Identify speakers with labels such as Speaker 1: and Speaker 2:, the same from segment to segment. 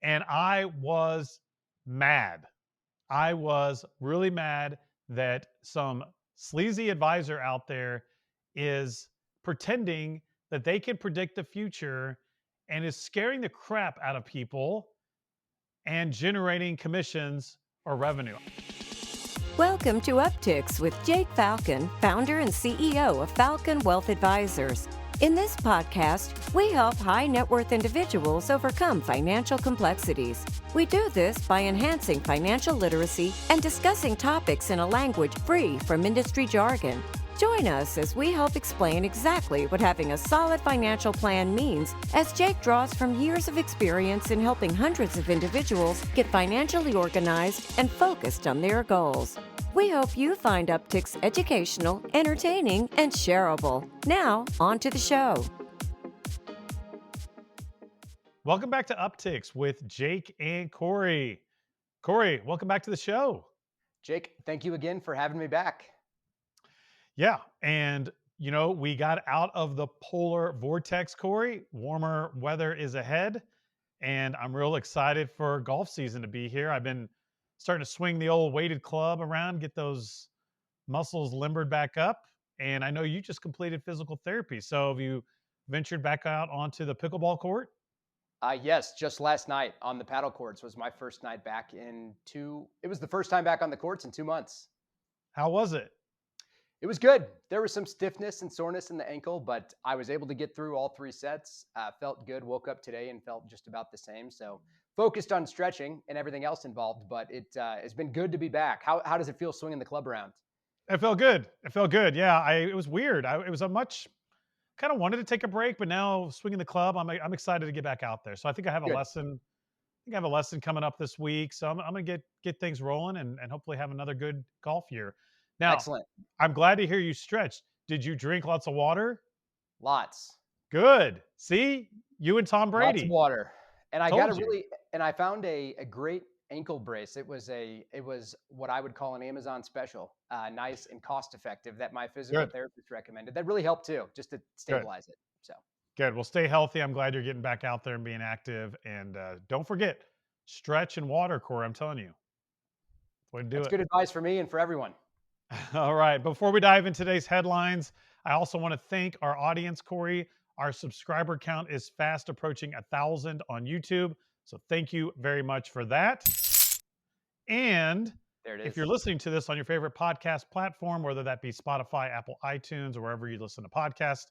Speaker 1: And I was mad. I was really mad that some sleazy advisor out there is pretending that they can predict the future and is scaring the crap out of people and generating commissions or revenue.
Speaker 2: Welcome to Upticks with Jake Falcon, founder and CEO of Falcon Wealth Advisors. In this podcast, we help high net worth individuals overcome financial complexities. We do this by enhancing financial literacy and discussing topics in a language free from industry jargon. Join us as we help explain exactly what having a solid financial plan means, as Jake draws from years of experience in helping hundreds of individuals get financially organized and focused on their goals. We hope you find Upticks educational, entertaining, and shareable. Now, on to the show.
Speaker 1: Welcome back to Upticks with Jake and Cory. Cory, welcome back to the show.
Speaker 3: Jake, thank you again for having me back.
Speaker 1: Yeah, and we got out of the polar vortex, Cory. Warmer weather is ahead, and I'm real excited for golf season to be here. I've been starting to swing the old weighted club around, get those muscles limbered back up. And I know you just completed physical therapy. So have you ventured back out onto the pickleball court?
Speaker 3: Yes, just last night on the paddle courts was my first night back it was the first time back on the courts in 2 months.
Speaker 1: How was it?
Speaker 3: It was good. There was some stiffness and soreness in the ankle, but I was able to get through all 3 sets. Felt good, woke up today and felt just about the same. So focused on stretching and everything else involved, but it's been good to be back. How does it feel swinging the club around?
Speaker 1: It felt good. It felt good. Yeah, it was weird. It was a much kind of wanted to take a break, but now swinging the club, I'm excited to get back out there. So I think I have a
Speaker 3: Good.
Speaker 1: lesson. I think I have a lesson coming up this week. So I'm going to get things rolling and hopefully have another good golf year. Now,
Speaker 3: Excellent.
Speaker 1: I'm glad to hear you stretched. Did you drink lots of water?
Speaker 3: Lots.
Speaker 1: Good. See, you and Tom
Speaker 3: Lots of
Speaker 1: Brady.
Speaker 3: water. And I
Speaker 1: Told you.
Speaker 3: I found a great ankle brace. It was what I would call an Amazon special, nice and cost effective, that my physical
Speaker 1: Good.
Speaker 3: therapist recommended. That really helped too, just to stabilize it. So
Speaker 1: Good. Well, stay healthy. I'm glad you're getting back out there and being active. And don't forget, stretch and water, Cory. I'm telling you. Way to do
Speaker 3: that's
Speaker 1: it.
Speaker 3: good advice for me and for everyone.
Speaker 1: All right. Before we dive into today's headlines, I also want to thank our audience, Cory. Our subscriber count is fast approaching 1,000 on YouTube. So thank you very much for that. And
Speaker 3: There it is.
Speaker 1: if you're listening to this on your favorite podcast platform, whether that be Spotify, Apple, iTunes, or wherever you listen to podcasts,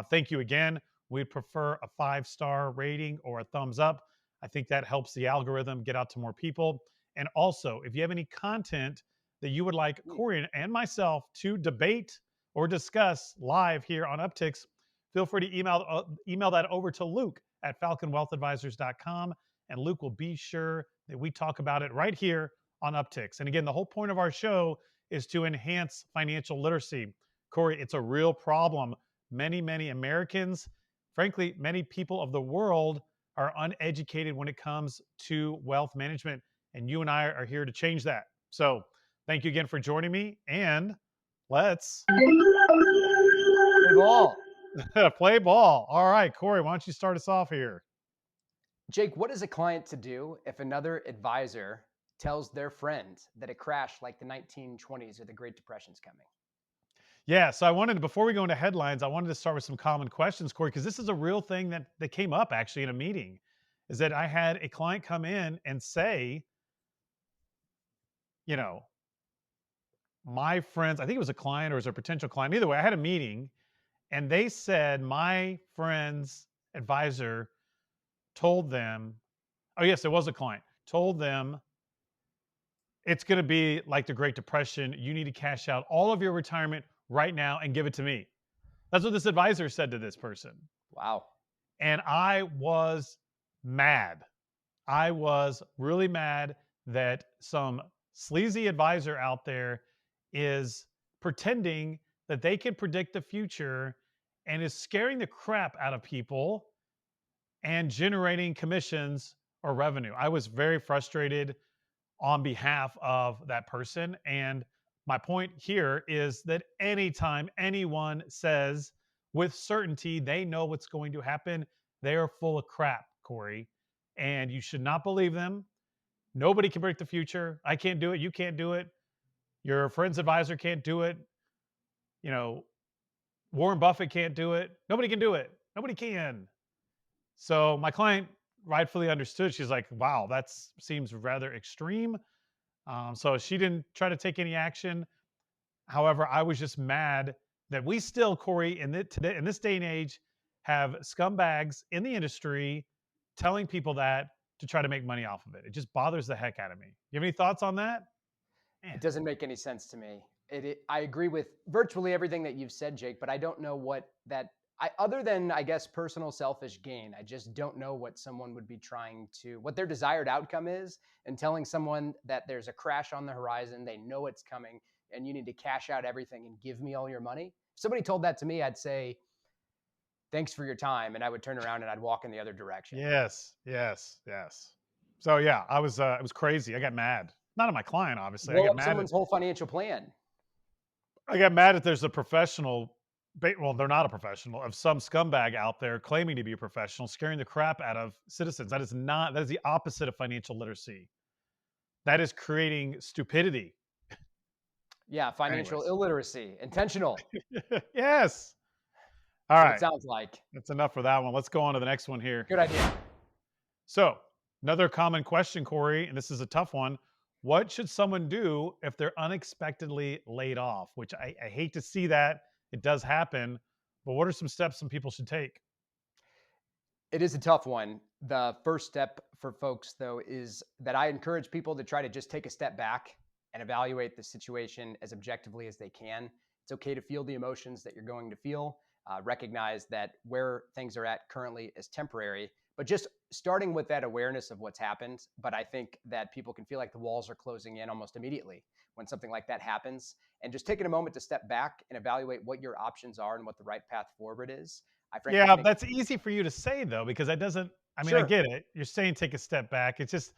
Speaker 1: thank you again. We'd prefer a 5-star rating or a thumbs up. I think that helps the algorithm get out to more people. And also, if you have any content that you would like Cory and myself to debate or discuss live here on Upticks, feel free to email that over to Luke at falconwealthadvisors.com, and Luke will be sure that we talk about it right here on Upticks. And again, the whole point of our show is to enhance financial literacy. Cory, it's a real problem. Many Americans, frankly, many people of the world are uneducated when it comes to wealth management, and you and I are here to change that. So thank you again for joining me, and let's
Speaker 3: Play ball.
Speaker 1: play ball. All right, Cory, why don't you start us off here?
Speaker 3: Jake, what is a client to do if another advisor tells their friend that a crash like the 1920s or the Great Depression's coming?
Speaker 1: Yeah, so before we go into headlines, I wanted to start with some common questions, Cory, because this is a real thing that came up actually in a meeting, is that I had a client come in and say, my friends, I think it was a client or it was a potential client. Either way, I had a meeting and they said my friend's advisor told them, oh yes, it was a client, told them it's going to be like the Great Depression. You need to cash out all of your retirement right now and give it to me. That's what this advisor said to this person.
Speaker 3: Wow.
Speaker 1: And I was mad. I was really mad that some sleazy advisor out there is pretending that they can predict the future and is scaring the crap out of people and generating commissions or revenue. I was very frustrated on behalf of that person. And my point here is that anytime anyone says with certainty they know what's going to happen, they are full of crap, Cory. and you should not believe them. Nobody can predict the future. I can't do it. You can't do it. Your friend's advisor can't do it. You know, Warren Buffett can't do it. Nobody can do it. Nobody can. So my client rightfully understood. She's like, wow, that seems rather extreme. So she didn't try to take any action. However, I was just mad that we still, Cory, in this day and age, have scumbags in the industry telling people that to try to make money off of it. It just bothers the heck out of me. You have any thoughts on that? Man.
Speaker 3: It doesn't make any sense to me. I agree with virtually everything that you've said, Jake, but I don't know what other than, I guess, personal selfish gain, I just don't know what someone would be what their desired outcome is, and telling someone that there's a crash on the horizon, they know it's coming, and you need to cash out everything and give me all your money. If somebody told that to me, I'd say, thanks for your time. And I would turn around and I'd walk in the other direction.
Speaker 1: Yes. So yeah, it was crazy. I got mad. Not at my client, obviously. I
Speaker 3: Blow
Speaker 1: got
Speaker 3: up
Speaker 1: mad
Speaker 3: someone's whole financial plan.
Speaker 1: I got mad that there's a professional, well, they're not a professional, of some scumbag out there claiming to be a professional, scaring the crap out of citizens. That is the opposite of financial literacy. That is creating stupidity.
Speaker 3: Yeah, financial illiteracy, intentional.
Speaker 1: Yes. All right.
Speaker 3: It sounds like.
Speaker 1: That's enough for that one. Let's go on to the next one here.
Speaker 3: Good idea.
Speaker 1: So, another common question, Cory, and this is a tough one. What should someone do if they're unexpectedly laid off? Which I hate to see that. It does happen. But what are some steps some people should take?
Speaker 3: It is a tough one. The first step for folks, though, is that I encourage people to try to just take a step back and evaluate the situation as objectively as they can. It's okay to feel the emotions that you're going to feel. Recognize that where things are at currently is temporary, but just starting with that awareness of what's happened. But I think that people can feel like the walls are closing in almost immediately when something like that happens. And just taking a moment to step back and evaluate what your options are and what the right path forward is.
Speaker 1: Yeah, that's easy for you to say, though, because that doesn't, I mean,
Speaker 3: Sure.
Speaker 1: I get it. You're saying take a step back. It's just,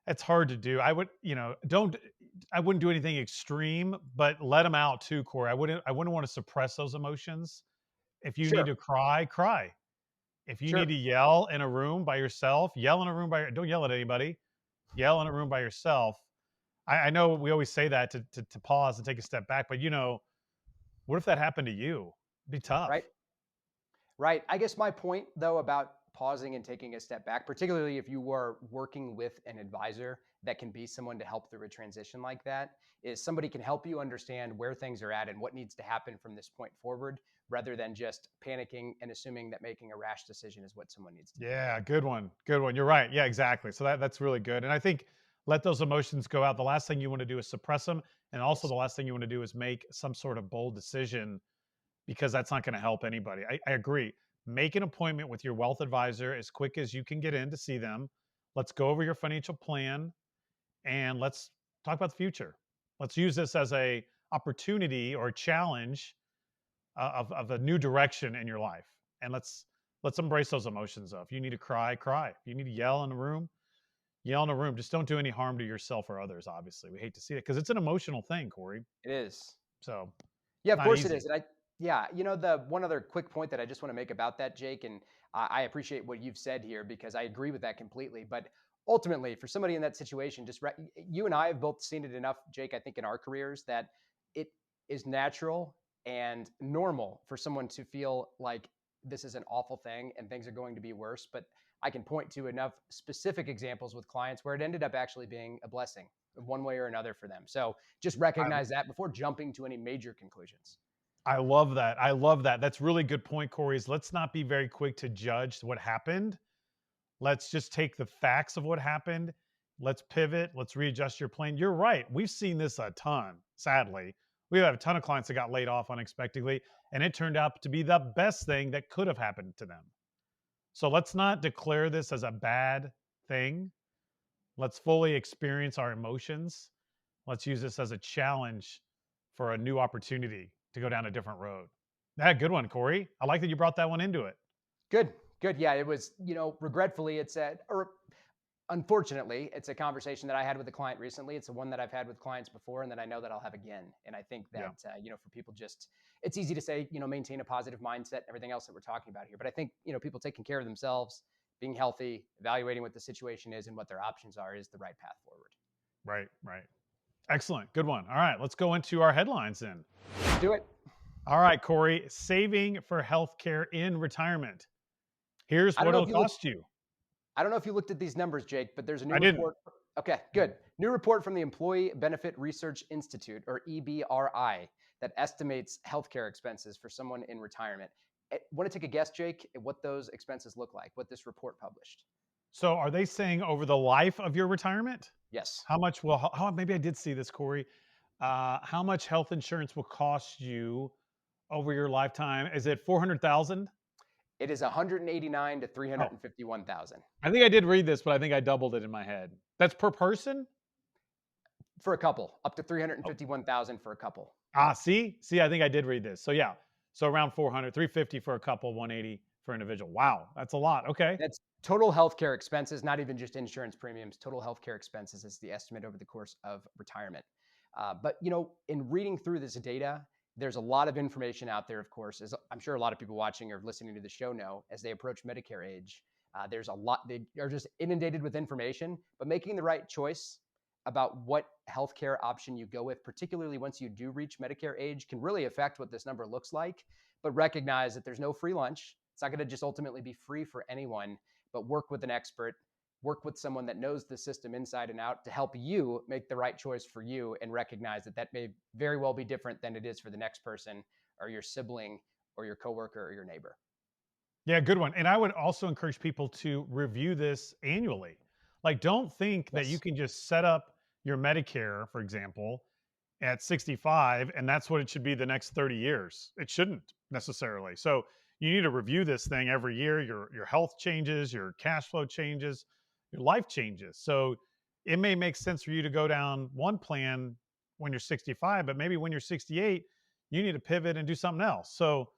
Speaker 1: it's hard to do. I wouldn't do anything extreme, but let them out too, Cory. I wouldn't want to suppress those emotions. If you need to cry, cry. If you need to yell in a room by yourself, yell in a room don't yell at anybody. Yell in a room by yourself. I know we always say that to pause and take a step back, but what if that happened to you? It'd be tough.
Speaker 3: Right. I guess my point, though, about pausing and taking a step back, particularly if you are working with an advisor that can be someone to help through a transition like that, is somebody can help you understand where things are at and what needs to happen from this point forward, rather than just panicking and assuming that making a rash decision is what someone needs to do.
Speaker 1: Yeah, good one. Good one. You're right. Yeah, exactly. So that's really good. And I think let those emotions go out. The last thing you want to do is suppress them. And also the last thing you want to do is make some sort of bold decision, because that's not going to help anybody. I agree. Make an appointment with your wealth advisor as quick as you can get in to see them. Let's go over your financial plan and let's talk about the future. Let's use this as a opportunity or a challenge of a new direction in your life. And let's embrace those emotions. Though. If you need to cry, cry. If you need to yell in a room, yell in a room. Just don't do any harm to yourself or others. Obviously, we hate to see it because it's an emotional thing, Cory.
Speaker 3: It is.
Speaker 1: So
Speaker 3: yeah, of course it is. And the one other quick point that I just want to make about that, Jake, and I appreciate what you've said here because I agree with that completely. But ultimately, for somebody in that situation, you and I have both seen it enough, Jake, I think in our careers, that it is natural and normal for someone to feel like this is an awful thing and things are going to be worse. But I can point to enough specific examples with clients where it ended up actually being a blessing one way or another for them. So just recognize that before jumping to any major conclusions.
Speaker 1: I love that. I love that. That's really good point, Cory. Let's not be very quick to judge what happened. Let's just take the facts of what happened. Let's pivot. Let's readjust your plan. You're right. We've seen this a ton, sadly. We have a ton of clients that got laid off unexpectedly, and it turned out to be the best thing that could have happened to them. So let's not declare this as a bad thing. Let's fully experience our emotions. Let's use this as a challenge for a new opportunity to go down a different road. Good one, Cory. I like that you brought that one into it.
Speaker 3: Good. Yeah, it was, regretfully, unfortunately, it's a conversation that I had with a client recently. It's the one that I've had with clients before and that I know that I'll have again. And I think that, for people it's easy to say, maintain a positive mindset, everything else that we're talking about here. But I think, people taking care of themselves being healthy, evaluating what the situation is and what their options are is the right path forward.
Speaker 1: Right, right. Excellent. Good one. All right, let's go into our headlines then.
Speaker 3: Let's do it.
Speaker 1: All right, Cory, saving for healthcare in retirement. Here's
Speaker 3: I don't
Speaker 1: what
Speaker 3: know
Speaker 1: it'll
Speaker 3: if you look,
Speaker 1: cost you.
Speaker 3: I don't know if you looked at these numbers, Jake, but there's a new
Speaker 1: I didn't.
Speaker 3: report. Okay, good. New report from the Employee Benefit Research Institute, or EBRI, that estimates healthcare expenses for someone in retirement. Want to take a guess, Jake, at what those expenses look like, what this report published?
Speaker 1: So are they saying over the life of your retirement?
Speaker 3: Yes.
Speaker 1: How much will, maybe I did see this, Cory. How much health insurance will cost you over your lifetime? Is it 400,000?
Speaker 3: It is 189 to
Speaker 1: Oh,
Speaker 3: 351,000
Speaker 1: I think I did read this, but I think I doubled it in my head. That's per person?
Speaker 3: for a couple, up to
Speaker 1: Oh,
Speaker 3: 351,000 for a couple.
Speaker 1: see, I think I did read this. So yeah, so around 400, 350 for a couple, 180 for an individual. Wow, that's a lot. Okay.
Speaker 3: That's total healthcare expenses, not even just insurance premiums. Total healthcare expenses is the estimate over the course of retirement. But in reading through this data, there's a lot of information out there. Of course, as I'm sure a lot of people watching or listening to the show know, as they approach Medicare age, there's a lot. They are just inundated with information. But making the right choice about what healthcare option you go with, particularly once you do reach Medicare age, can really affect what this number looks like. But recognize that there's no free lunch. It's not going to just ultimately be free for anyone, but work with an expert, work with someone that knows the system inside and out to help you make the right choice for you, and recognize that that may very well be different than it is for the next person or your sibling or your coworker or your neighbor.
Speaker 1: Yeah, good one. And I would also encourage people to review this annually. Like, don't think that you
Speaker 3: Yes.
Speaker 1: can just set up your Medicare, for example, at 65, and that's what it should be the next 30 years. It shouldn't necessarily. So you need to review this thing every year. Your health changes, your cash flow changes, your life changes. So it may make sense for you to go down one plan when you're 65, but maybe when you're 68, you need to pivot and do something else. So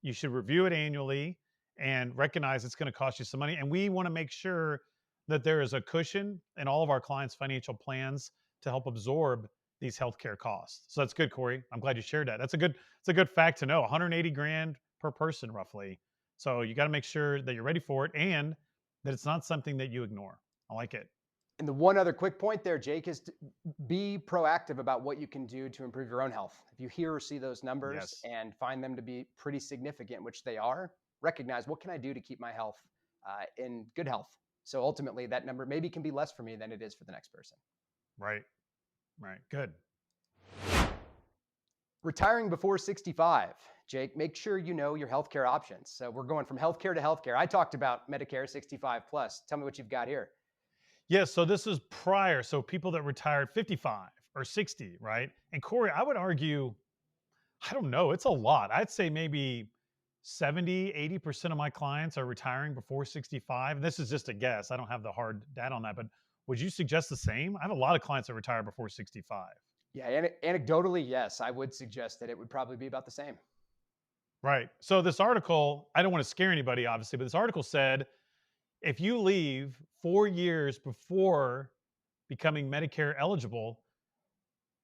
Speaker 1: you should review it annually and recognize it's going to cost you some money. And we want to make sure that there is a cushion in all of our clients' financial plans to help absorb these healthcare costs. So that's good, Cory. I'm glad you shared that. It's a good fact to know. 180 grand per person, roughly. So you got to make sure that you're ready for it and that it's not something that you ignore. I like it.
Speaker 3: And the one other quick point there, Jake, is to be proactive about what you can do to improve your own health. If you hear or see those numbers
Speaker 1: Yes.
Speaker 3: and find them to be pretty significant, which they are, recognize what can I do to keep my health in good health. So ultimately, that number maybe can be less for me than it is for the next person.
Speaker 1: Right. Right. Good.
Speaker 3: Retiring before 65. Jake, make sure you know your healthcare options. So we're going from healthcare to healthcare. I talked about Medicare 65 plus. Tell me what you've got here.
Speaker 1: Yeah. So this is prior. So people that retired 55 or 60, right? And Cory, I would argue, I don't know, it's a lot. I'd say maybe 70, 80% of my clients are retiring before 65. And this is just a guess. I don't have the hard data on that, but would you suggest the same? I have a lot of clients that retire before 65.
Speaker 3: Yeah, anecdotally, yes, I would suggest that it would probably be about the same.
Speaker 1: Right. So this article, I don't want to scare anybody, obviously, but this article said if you leave 4 years before becoming Medicare eligible,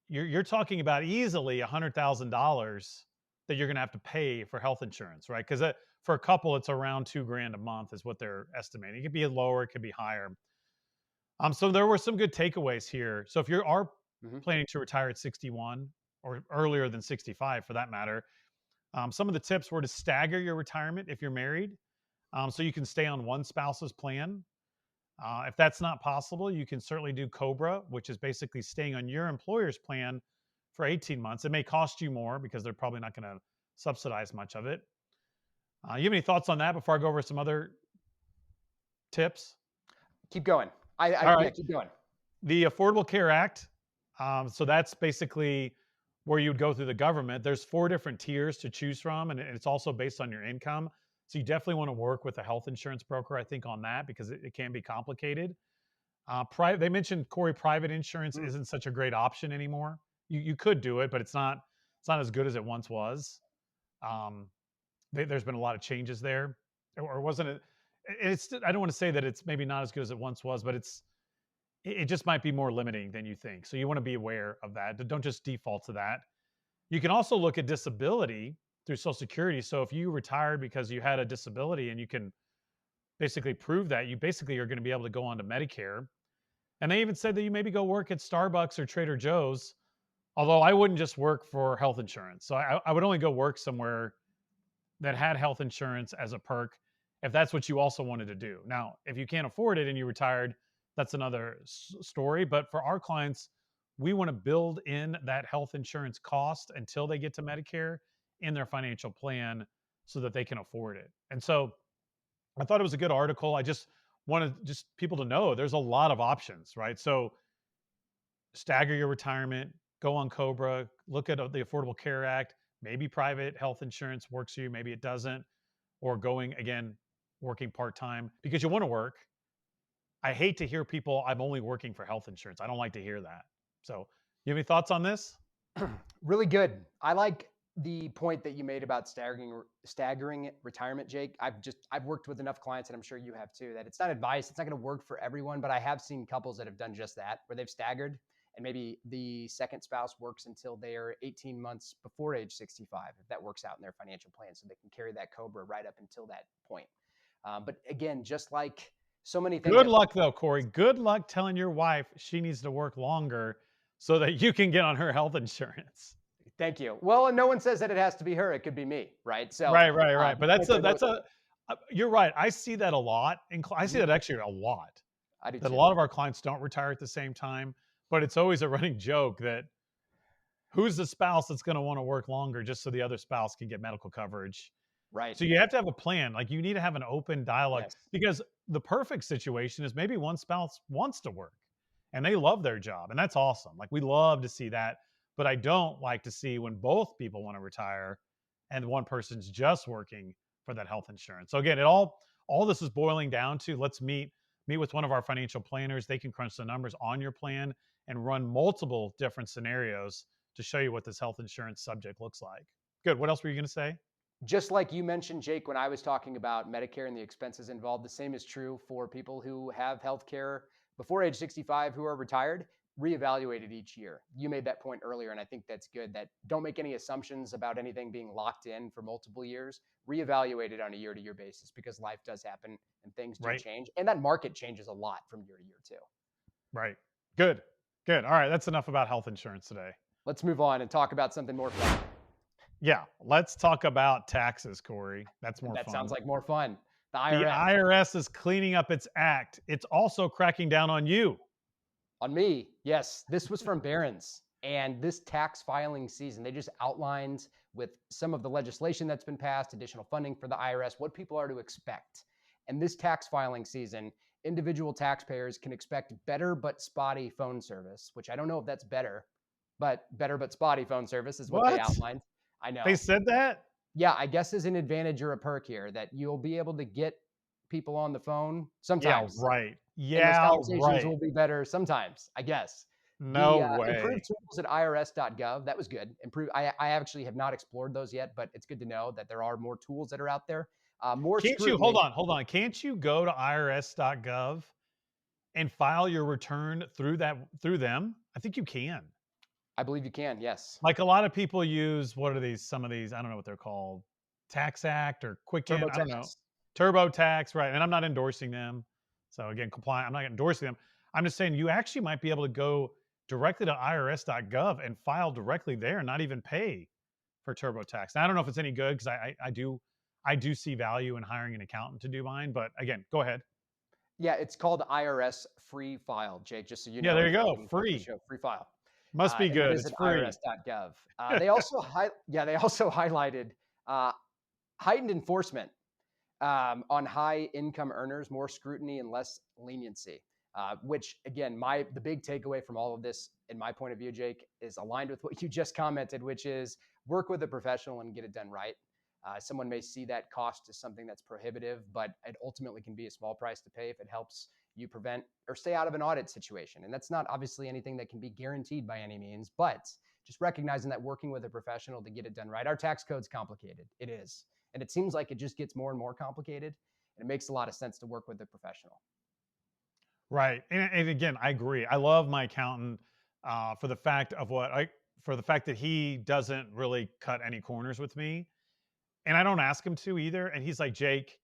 Speaker 1: you're talking about easily $100,000 that you're going to have to pay for health insurance, right? Because for a couple, it's around $2,000 a month is what they're estimating. It could be lower, it could be higher. So there were some good takeaways here. So if you are planning to retire at 61 or earlier than 65, for that matter, some of the tips were to stagger your retirement if you're married, so you can stay on one spouse's plan. If that's not possible, you can certainly do COBRA, which is basically staying on your employer's plan for 18 months. It may cost you more because they're probably not going to subsidize much of it. You have any thoughts on that before I go over some other tips?
Speaker 3: Keep going.
Speaker 1: All right.
Speaker 3: Yeah, keep going.
Speaker 1: The Affordable Care Act. So that's basically where you would go through the government. There's 4 different tiers to choose from, and it's also based on your income. So you definitely want to work with a health insurance broker, I think, on that because it can be complicated. They mentioned, Cory, private insurance isn't such a great option anymore. You could do it, but it's not as good as it once was. There's been a lot of changes there, or wasn't it? I don't want to say that it's maybe not as good as it once was, but it just might be more limiting than you think. So you want to be aware of that. Don't just default to that. You can also look at disability through Social Security. So if you retired because you had a disability and you can basically prove that, you basically are going to be able to go on to Medicare. And they even said that you maybe go work at Starbucks or Trader Joe's. Although I wouldn't just work for health insurance. So I would only go work somewhere that had health insurance as a perk if that's what you also wanted to do. Now, if you can't afford it and you're retired, that's another story. But for our clients, we want to build in that health insurance cost until they get to Medicare in their financial plan so that they can afford it. And so I thought it was a good article. I just wanted just people to know there's a lot of options, right? So stagger your retirement, go on Cobra, look at the Affordable Care Act, maybe private health insurance works for you, maybe it doesn't, or going again, working part-time because you want to work. I hate to hear people, I'm only working for health insurance. I don't like to hear that. So you have any thoughts on this?
Speaker 3: Really good. I like the point that you made about staggering retirement, Jake. I've worked with enough clients, and I'm sure you have too, that it's not advice. It's not going to work for everyone, but I have seen couples that have done just that, where they've staggered, and maybe the second spouse works until they are 18 months before age 65, if that works out in their financial plan, so they can carry that Cobra right up until that point. But again, just like so many things.
Speaker 1: Good luck though, Cory. Good luck telling your wife she needs to work longer so that you can get on her health insurance.
Speaker 3: Thank you. Well, and no one says that it has to be her. It could be me, right? So
Speaker 1: right. But you're right. I see that a lot. And I see that actually a lot.
Speaker 3: I do
Speaker 1: that
Speaker 3: too.
Speaker 1: A lot of our clients don't retire at the same time, but it's always a running joke that who's the spouse that's going to want to work longer just so the other spouse can get medical coverage.
Speaker 3: Right.
Speaker 1: So you have to have a plan. Like you need to have an open dialogue because the perfect situation is maybe one spouse wants to work and they love their job. And that's awesome. Like we love to see that. But I don't like to see when both people want to retire and one person's just working for that health insurance. So again, all this is boiling down to let's meet with one of our financial planners. They can crunch the numbers on your plan and run multiple different scenarios to show you what this health insurance subject looks like. Good. What else were you going to say?
Speaker 3: Just like you mentioned, Jake, when I was talking about Medicare and the expenses involved, the same is true for people who have health care before age 65 who are retired. Reevaluated each year. You made that point earlier, and I think that's good, that don't make any assumptions about anything being locked in for multiple years. Reevaluate it on a year-to-year basis because life does happen and things do change. And that market changes a lot from year to year too.
Speaker 1: Right. Good. All right. That's enough about health insurance today.
Speaker 3: Let's move on and talk about something more fun.
Speaker 1: Yeah. Let's talk about taxes, Cory. That's more fun.
Speaker 3: That sounds like more fun. The
Speaker 1: IRS is cleaning up its act. It's also cracking down on you.
Speaker 3: On me, yes. This was from Barron's, and this tax filing season, they just outlined with some of the legislation that's been passed, additional funding for the IRS, what people are to expect. And this tax filing season, individual taxpayers can expect better but spotty phone service, which I don't know if that's better but spotty phone service is what they outlined. I know.
Speaker 1: They said that?
Speaker 3: Yeah, I guess as an advantage or a perk here that you'll be able to get people on the phone sometimes.
Speaker 1: Yeah, right.
Speaker 3: Yeah, conversations will be better sometimes, I guess.
Speaker 1: No way.
Speaker 3: Improved tools at irs.gov. That was good. I actually have not explored those yet, but it's good to know that there are more tools that are out there.
Speaker 1: Hold on. Can't you go to irs.gov and file your return through them? I think you can.
Speaker 3: I believe you can, yes.
Speaker 1: Like a lot of people use, some of these, I don't know what they're called, Tax Act or Quicken, I don't know. TurboTax, right. And I'm not endorsing them. So again, compliant, I'm not endorsing them. I'm just saying you actually might be able to go directly to irs.gov and file directly there and not even pay for TurboTax. Now, I don't know if it's any good because I do see value in hiring an accountant to do mine. But again, go ahead.
Speaker 3: Yeah, it's called IRS Free File, Jake, just so you know.
Speaker 1: Yeah, there you go. Free file. Must be good. It's free.
Speaker 3: irs.gov. They also highlighted heightened enforcement on high income earners, more scrutiny and less leniency, which again, the big takeaway from all of this, in my point of view, Jake, is aligned with what you just commented, which is work with a professional and get it done right. Someone may see that cost as something that's prohibitive, but it ultimately can be a small price to pay if it helps you prevent or stay out of an audit situation. And that's not obviously anything that can be guaranteed by any means, but just recognizing that working with a professional to get it done right. Our tax code's complicated. It is. And it seems like it just gets more and more complicated. And it makes a lot of sense to work with a professional.
Speaker 1: Right. And again, I agree. I love my accountant for the fact that he doesn't really cut any corners with me. And I don't ask him to either. And he's like, Jake,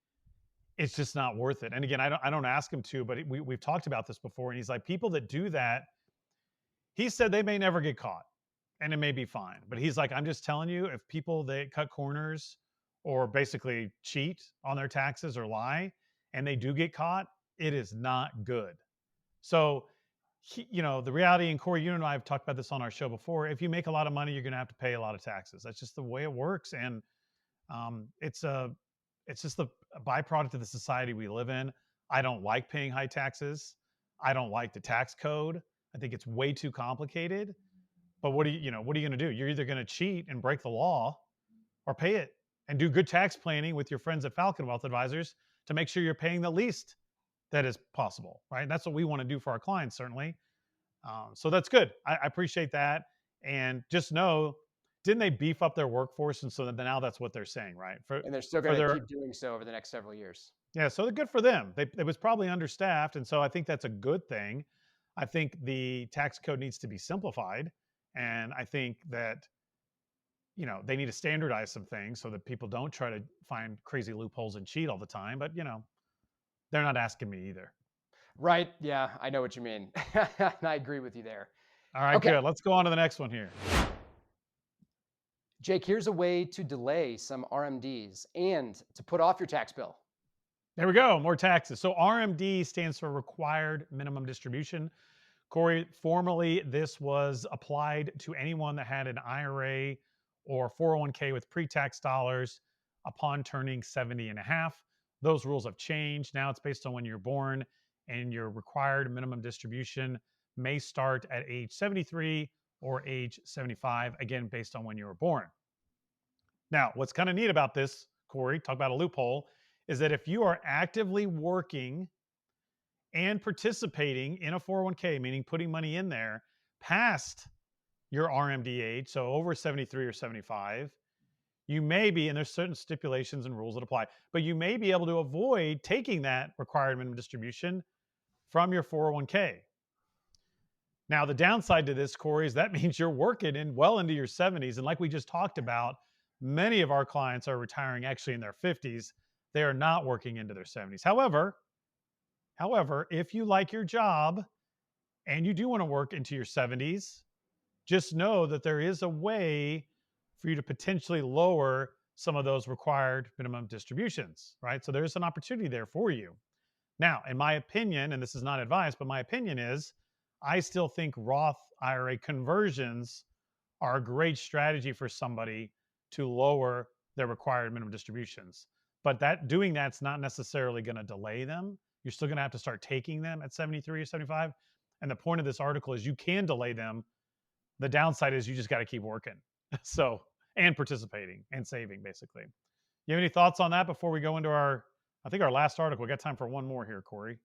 Speaker 1: it's just not worth it. And again, I don't ask him to, but we've talked about this before. And he's like, people that do that, he said they may never get caught and it may be fine. But he's like, I'm just telling you, if people that cut corners or basically cheat on their taxes or lie and they do get caught, it is not good. So, the reality, and Cory, you and I have talked about this on our show before. If you make a lot of money, you're going to have to pay a lot of taxes. That's just the way it works. And it's just a byproduct of the society we live in. I don't like paying high taxes. I don't like the tax code. I think it's way too complicated. But what are you going to do? You're either going to cheat and break the law or pay it and do good tax planning with your friends at Falcon Wealth Advisors to make sure you're paying the least that is possible, right? And that's what we want to do for our clients, certainly. So that's good. I appreciate that. And just know, didn't they beef up their workforce? And so now that's what they're saying, right?
Speaker 3: And they're still going to keep doing so over the next several years.
Speaker 1: Yeah, so they're good for them. It was probably understaffed. And so I think that's a good thing. I think the tax code needs to be simplified. And I think that, they need to standardize some things so that people don't try to find crazy loopholes and cheat all the time. But, they're not asking me either.
Speaker 3: Right. Yeah, I know what you mean. I agree with you there.
Speaker 1: All right, Good. Let's go on to the next one here.
Speaker 3: Jake, here's a way to delay some RMDs and to put off your tax bill.
Speaker 1: There we go. More taxes. So RMD stands for Required Minimum Distribution. Cory, formerly this was applied to anyone that had an IRA or 401k with pre-tax dollars upon turning 70 and a half. Those rules have changed. Now it's based on when you're born, and your required minimum distribution may start at age 73 or age 75, again, based on when you were born. Now, what's kind of neat about this, Cory, talk about a loophole, is that if you are actively working and participating in a 401k, meaning putting money in there past your RMD age, so over 73 or 75, you may be, and there's certain stipulations and rules that apply, but you may be able to avoid taking that required minimum distribution from your 401k. Now, the downside to this, Cory, is that means you're working well into your 70s. And like we just talked about, many of our clients are retiring actually in their 50s. They are not working into their 70s. However, if you like your job and you do want to work into your 70s, just know that there is a way for you to potentially lower some of those required minimum distributions, right? So there's an opportunity there for you. Now, in my opinion, and this is not advice, but my opinion is, I still think Roth IRA conversions are a great strategy for somebody to lower their required minimum distributions. But doing that's not necessarily going to delay them. You're still going to have to start taking them at 73 or 75. And the point of this article is you can delay them. The downside is you just got to keep working. And participating and saving, basically. You have any thoughts on that before we go into our last article? We got time for one more here, Cory.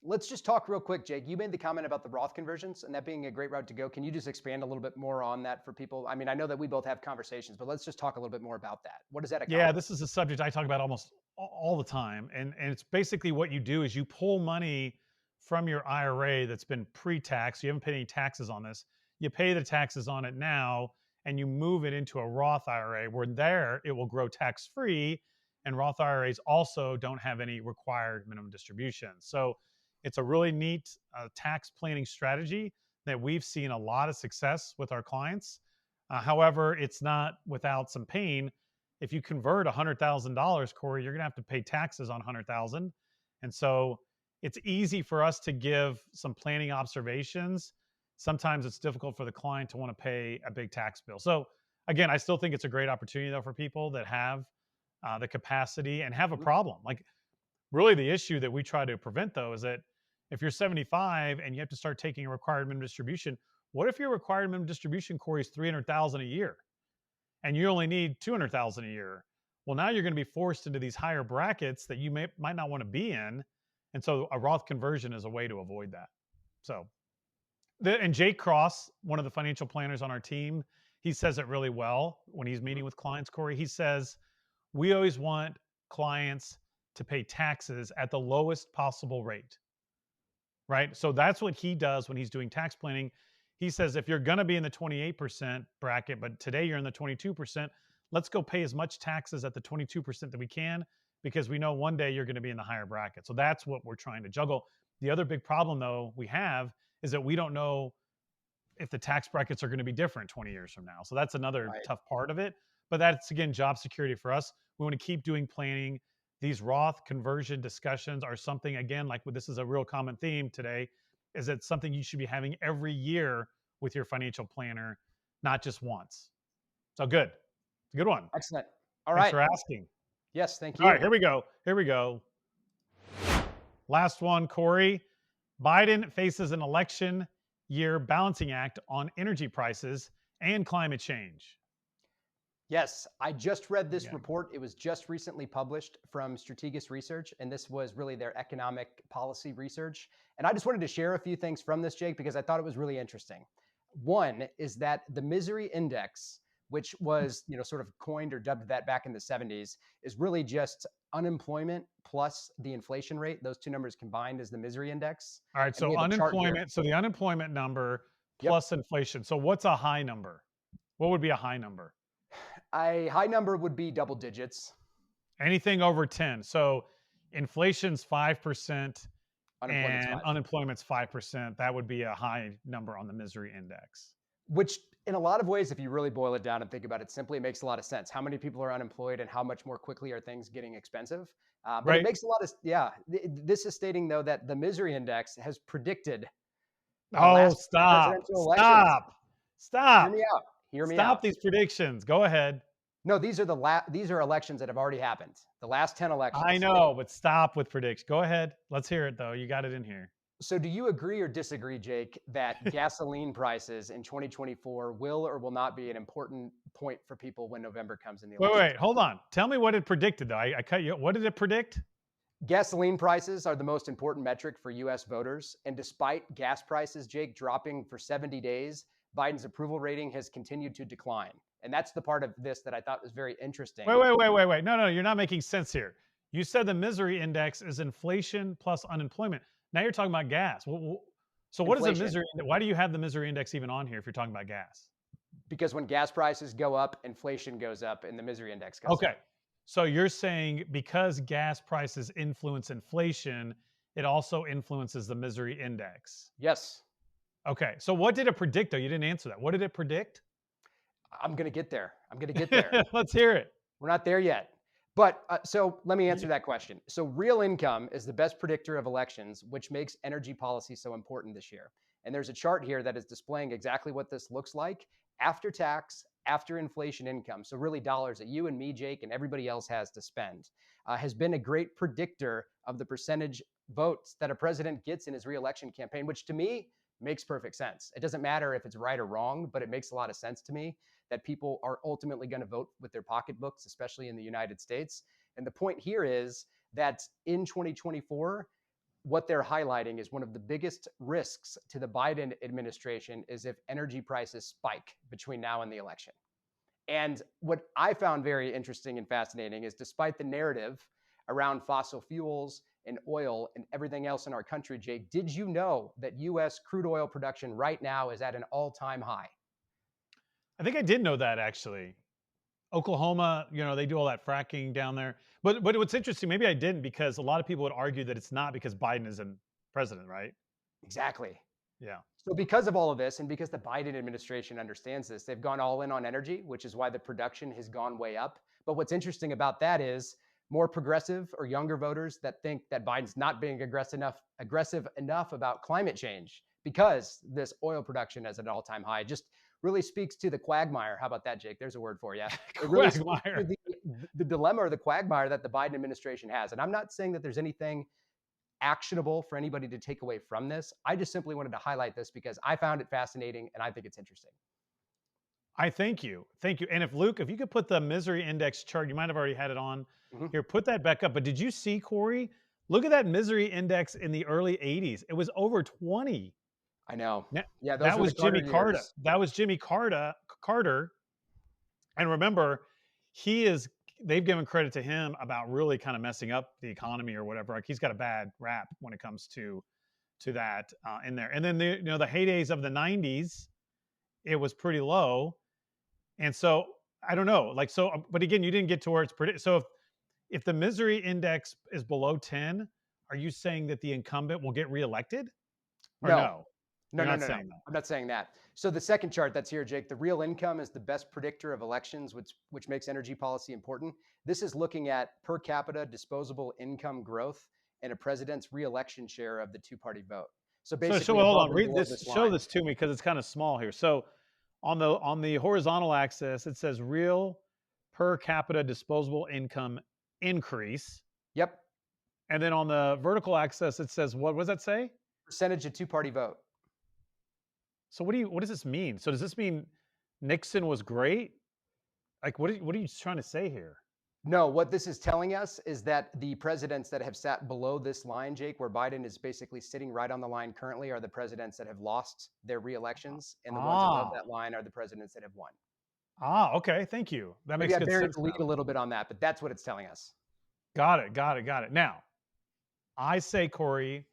Speaker 3: Let's just talk real quick, Jake. You made the comment about the Roth conversions and that being a great route to go. Can you just expand a little bit more on that for people? I mean, I know that we both have conversations, but let's just talk a little bit more about that. What does that accomplish?
Speaker 1: Yeah, this is a subject I talk about almost all the time. And it's basically what you do is you pull money from your IRA that's been pre-tax. You haven't paid any taxes on this. You pay the taxes on it now, and you move it into a Roth IRA where there it will grow tax-free. And Roth IRAs also don't have any required minimum distributions. So it's a really neat tax planning strategy that we've seen a lot of success with our clients. However, it's not without some pain. If you convert $100,000, Cory, you're going to have to pay taxes on $100,000. And so it's easy for us to give some planning observations. Sometimes it's difficult for the client to want to pay a big tax bill. So again, I still think it's a great opportunity though for people that have the capacity and have a problem. Like really the issue that we try to prevent though is that if you're 75 and you have to start taking a required minimum distribution, what if your required minimum distribution, Cory, is $300,000 a year and you only need $200,000 a year? Well, now you're going to be forced into these higher brackets that you might not want to be in. And so a Roth conversion is a way to avoid that. So, and Jake Cross, one of the financial planners on our team, he says it really well when he's meeting with clients, Cory. He says, we always want clients to pay taxes at the lowest possible rate, right? So that's what he does when he's doing tax planning. He says, if you're going to be in the 28% bracket, but today you're in the 22%, let's go pay as much taxes at the 22% that we can. because we know one day you're going to be in the higher bracket. So that's what we're trying to juggle. The other big problem, though, we have is that we don't know if the tax brackets are going to be different 20 years from now. So that's another tough part of it. But that's, again, job security for us. We want to keep doing planning. These Roth conversion discussions are something, again, like this is a real common theme today, is that something you should be having every year with your financial planner, not just once. So good. Good one.
Speaker 3: Excellent. All right.
Speaker 1: Thanks for asking.
Speaker 3: Yes, thank you.
Speaker 1: All right, here we go. Here we go. Last one, Cory. Biden faces an election year balancing act on energy prices and climate change.
Speaker 3: Yes, I just read this report. It was just recently published from Strategas Research, and this was really their economic policy research. And I just wanted to share a few things from this, Jake, because I thought it was really interesting. One is that the misery index, which was, sort of coined or dubbed that back in the 70s, is really just unemployment plus the inflation rate. Those two numbers combined is the misery index.
Speaker 1: All right, so unemployment, so the unemployment number plus inflation. So what's a high number? What would be a high number?
Speaker 3: A high number would be double digits.
Speaker 1: Anything over 10. So inflation's 5% and unemployment's 5%. That would be a high number on the misery index.
Speaker 3: Which in a lot of ways, if you really boil it down and think about it simply, it makes a lot of sense. How many people are unemployed and how much more quickly are things getting expensive? But it makes a lot of, This is stating, though, that the misery index has predicted.
Speaker 1: Stop.
Speaker 3: Hear me out.
Speaker 1: Stop these predictions. Go ahead.
Speaker 3: No, these are elections that have already happened. The last 10 elections.
Speaker 1: I know, but stop with predictions. Go ahead. Let's hear it, though. You got it in here.
Speaker 3: So do you agree or disagree, Jake, that gasoline prices in 2024 will or will not be an important point for people when November comes in the election?
Speaker 1: Wait, hold on. Tell me what it predicted, though. I cut you. What did it predict?
Speaker 3: Gasoline prices are the most important metric for U.S. voters. And despite gas prices, Jake, dropping for 70 days, Biden's approval rating has continued to decline. And that's the part of this that I thought was very interesting.
Speaker 1: Wait. No, you're not making sense here. You said the misery index is inflation plus unemployment. Now you're talking about gas. So what is the misery? Why do you have the misery index even on here if you're talking about gas?
Speaker 3: Because when gas prices go up, inflation goes up and the misery index goes up.
Speaker 1: Okay. So you're saying because gas prices influence inflation, it also influences the misery index.
Speaker 3: Yes.
Speaker 1: Okay. So what did it predict, though? You didn't answer that. What did it predict?
Speaker 3: I'm going to get there.
Speaker 1: Let's hear it.
Speaker 3: We're not there yet. But so let me answer that question. So real income is the best predictor of elections, which makes energy policy so important this year. And there's a chart here that is displaying exactly what this looks like after tax, after inflation income. So really dollars that you and me, Jake, and everybody else has to spend has been a great predictor of the percentage votes that a president gets in his reelection campaign, which to me makes perfect sense. It doesn't matter if it's right or wrong, but it makes a lot of sense to me that people are ultimately going to vote with their pocketbooks, especially in the United States. And the point here is that in 2024, what they're highlighting is one of the biggest risks to the Biden administration is if energy prices spike between now and the election. And what I found very interesting and fascinating is despite the narrative around fossil fuels and oil and everything else in our country, Jake, did you know that U.S. crude oil production right now is at an all-time high?
Speaker 1: I think I did know that, actually. Oklahoma, they do all that fracking down there. But what's interesting, maybe I didn't, because a lot of people would argue that it's not because Biden isn't president, right?
Speaker 3: Exactly.
Speaker 1: Yeah.
Speaker 3: So because of all of this, and because the Biden administration understands this, they've gone all in on energy, which is why the production has gone way up. But what's interesting about that is more progressive or younger voters that think that Biden's not being aggressive enough about climate change because this oil production is at an all-time high just really speaks to the quagmire. How about that, Jake? There's a word for you. It really speaks to the dilemma or the quagmire that the Biden administration has. And I'm not saying that there's anything actionable for anybody to take away from this. I just simply wanted to highlight this because I found it fascinating and I think it's interesting.
Speaker 1: I thank you. And if Luke, if you could put the misery index chart, you might have already had it on. Here, put that back up. But did you see, Cory? Look at that misery index in the early 80s. It was over 20.
Speaker 3: I know.
Speaker 1: Yeah, that was Jimmy Carter. That was Jimmy Carter. And remember, they've given credit to him about really kind of messing up the economy or whatever. Like he's got a bad rap when it comes to that in there. And then the heydays of the 90s, it was pretty low. And so I don't know. But again, you didn't get to where it's pretty. So if the misery index is below 10, are you saying that the incumbent will get reelected? Or
Speaker 3: No.
Speaker 1: no?
Speaker 3: No,
Speaker 1: You're
Speaker 3: no,
Speaker 1: not
Speaker 3: no, no.
Speaker 1: saying that.
Speaker 3: I'm not saying that. So the second chart that's here, Jake, the real income is the best predictor of elections, which makes energy policy important. This is looking at per capita disposable income growth and a president's reelection share of the two-party vote. So basically,
Speaker 1: hold
Speaker 3: above
Speaker 1: on.
Speaker 3: or
Speaker 1: Read
Speaker 3: below
Speaker 1: this. Show
Speaker 3: line.
Speaker 1: this to me because it's kind of small here. So on the horizontal axis, it says real per capita disposable income increase.
Speaker 3: Yep.
Speaker 1: And then on the vertical axis, it says, what does that say?
Speaker 3: Percentage of two-party vote.
Speaker 1: So what does this mean? So does this mean Nixon was great? Like, what are you trying to say here?
Speaker 3: No, what this is telling us is that the presidents that have sat below this line, Jake, where Biden is basically sitting right on the line currently, are the presidents that have lost their reelections, and the ones above that line are the presidents that have won.
Speaker 1: Okay. Thank you. That makes
Speaker 3: Maybe I
Speaker 1: good
Speaker 3: buried
Speaker 1: sense
Speaker 3: the lead
Speaker 1: now.
Speaker 3: a little bit on that, but that's what it's telling us.
Speaker 1: Got it. Now, I say, Cory,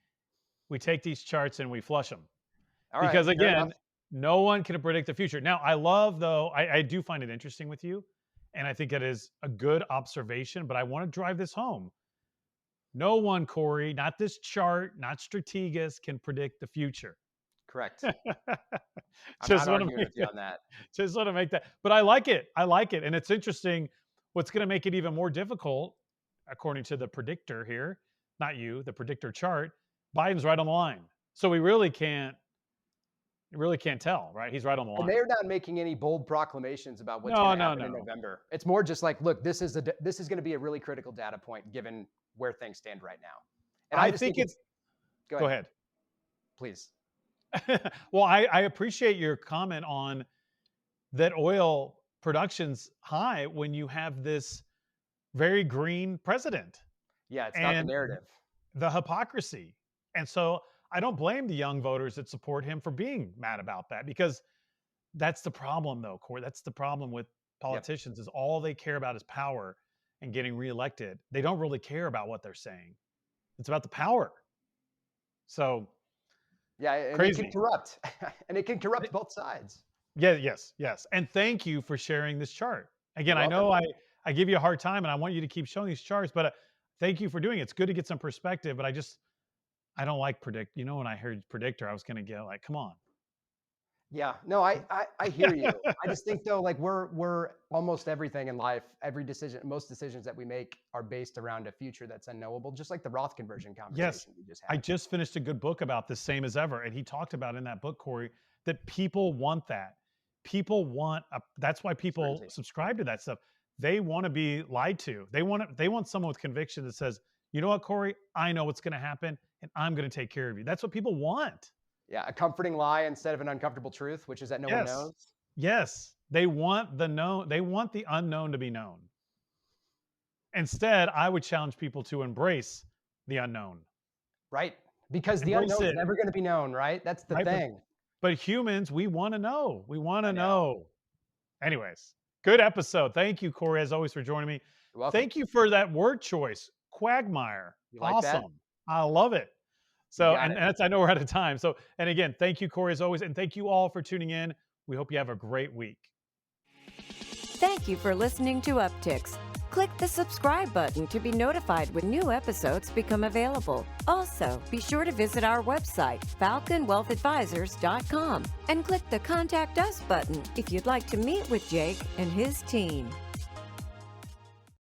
Speaker 1: we take these charts and we flush them.
Speaker 3: All right,
Speaker 1: because
Speaker 3: fair
Speaker 1: again,
Speaker 3: enough.
Speaker 1: no one can predict the future. Now, I love though, I do find it interesting with you, and I think it is a good observation, but I want to drive this home. No one, Cory, not this chart, not Strategas, can predict the future.
Speaker 3: Correct. I'm
Speaker 1: Just
Speaker 3: not
Speaker 1: want to
Speaker 3: arguing
Speaker 1: make
Speaker 3: with you on that.
Speaker 1: just want to make that. But I like it. And it's interesting. What's going to make it even more difficult, according to the predictor here, not you, the predictor chart, Biden's right on the line. So we really can't tell, right? He's right on the line.
Speaker 3: And they're not making any bold proclamations about what's
Speaker 1: No,
Speaker 3: going to
Speaker 1: no,
Speaker 3: happen in
Speaker 1: no.
Speaker 3: November. It's more just like, look, this is going to be a really critical data point given where things stand right now. And
Speaker 1: I
Speaker 3: just
Speaker 1: think it's. Go ahead.
Speaker 3: Please.
Speaker 1: Well, I appreciate your comment on that oil production's high when you have this very green president.
Speaker 3: Yeah, it's not the narrative.
Speaker 1: The hypocrisy. And so I don't blame the young voters that support him for being mad about that, because that's the problem though, Cory. That's the problem with politicians. Is all they care about is power and getting reelected. They don't really care about what they're saying. It's about the power. So
Speaker 3: yeah, and
Speaker 1: crazy.
Speaker 3: It can corrupt. And it can corrupt both sides.
Speaker 1: Yeah, yes. And thank you for sharing this chart. Again, I know I give you a hard time and I want you to keep showing these charts, but thank you for doing it. It's good to get some perspective, but I don't like predict. You know, when I heard predictor, I was going to get like, come on.
Speaker 3: Yeah, no, I hear you. I just think though, like we're almost everything in life, most decisions that we make are based around a future that's unknowable, just like the Roth conversion conversation we just had.
Speaker 1: I just finished a good book about this, Same as Ever, and he talked about in that book, Cory, that people want that. People want that's why people subscribe to that stuff. They want to be lied to. They want someone with conviction that says, you know what, Cory, I know what's going to happen and I'm going to take care of you. That's what people want.
Speaker 3: Yeah, a comforting lie instead of an uncomfortable truth, which is that no one knows.
Speaker 1: Yes, they want the known. They want the unknown to be known. Instead, I would challenge people to embrace the unknown.
Speaker 3: Right, because the unknown is never going to be known, right? That's the thing.
Speaker 1: But humans, we want to know. We want to know. Anyways, good episode. Thank you, Cory, as always, for joining me.
Speaker 3: You're welcome.
Speaker 1: Thank you for that word choice, quagmire.
Speaker 3: You like
Speaker 1: awesome.
Speaker 3: that?
Speaker 1: I love it. So, and that's, I know we're out of time. So, and again, thank you, Cory, as always. And thank you all for tuning in. We hope you have a great week.
Speaker 2: Thank you for listening to Upticks. Click the subscribe button to be notified when new episodes become available. Also, be sure to visit our website, falconwealthadvisors.com, and click the Contact Us button if you'd like to meet with Jake and his team.